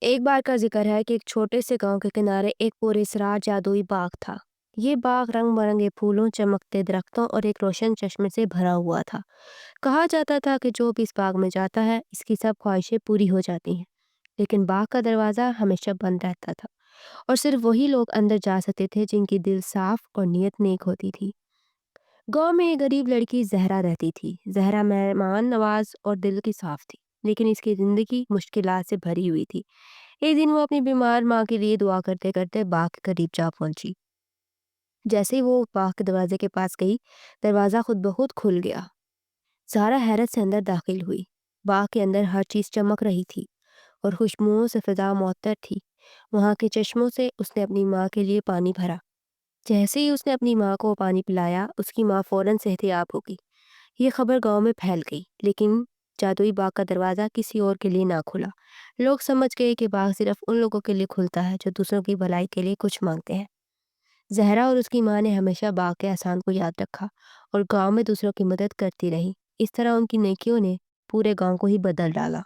ایک بار کا ذکر ہے کہ ایک چھوٹے سے گاؤں کے کنارے ایک پراسرار جادوئی باغ تھا۔ یہ باغ رنگ برنگے پھولوں، چمکتے درختوں اور ایک روشن چشمے سے بھرا ہوا تھا۔ کہا جاتا تھا کہ جو بھی اس باغ میں جاتا ہے اس کی سب خواہشیں پوری ہو جاتی ہیں، لیکن باغ کا دروازہ ہمیشہ بند رہتا تھا اور صرف وہی لوگ اندر جا سکتے تھے جن کی دل صاف اور نیت نیک ہوتی تھی۔ گاؤں میں ایک غریب لڑکی زہرا رہتی تھی۔ زہرا مہمان نواز اور دل کی صاف تھی، لیکن اس کی زندگی مشکلات سے بھری ہوئی تھی۔ ایک دن وہ اپنی بیمار ماں کے لیے دعا کرتے کرتے باغ کے قریب جا پہنچی۔ جیسے ہی وہ باغ کے دروازے کے پاس گئی، دروازہ خود بخود کھل گیا۔ زہرا حیرت سے اندر داخل ہوئی۔ باغ کے اندر ہر چیز چمک رہی تھی اور خوشبوؤں سے فضا معطر تھی۔ وہاں کے چشموں سے اس نے اپنی ماں کے لیے پانی بھرا۔ جیسے ہی اس نے اپنی ماں کو پانی پلایا، اس کی ماں فوراً صحت یاب ہو گئی۔ یہ خبر گاؤں میں پھیل گئی، لیکن جادوئی باغ کا دروازہ کسی اور کے لیے نہ کھلا۔ لوگ سمجھ گئے کہ باغ صرف ان لوگوں کے لیے کھلتا ہے جو دوسروں کی بھلائی کے لیے کچھ مانگتے ہیں۔ زہرا اور اس کی ماں نے ہمیشہ باغ کے احسان کو یاد رکھا اور گاؤں میں دوسروں کی مدد کرتی رہی۔ اس طرح ان کی نیکیوں نے پورے گاؤں کو ہی بدل ڈالا۔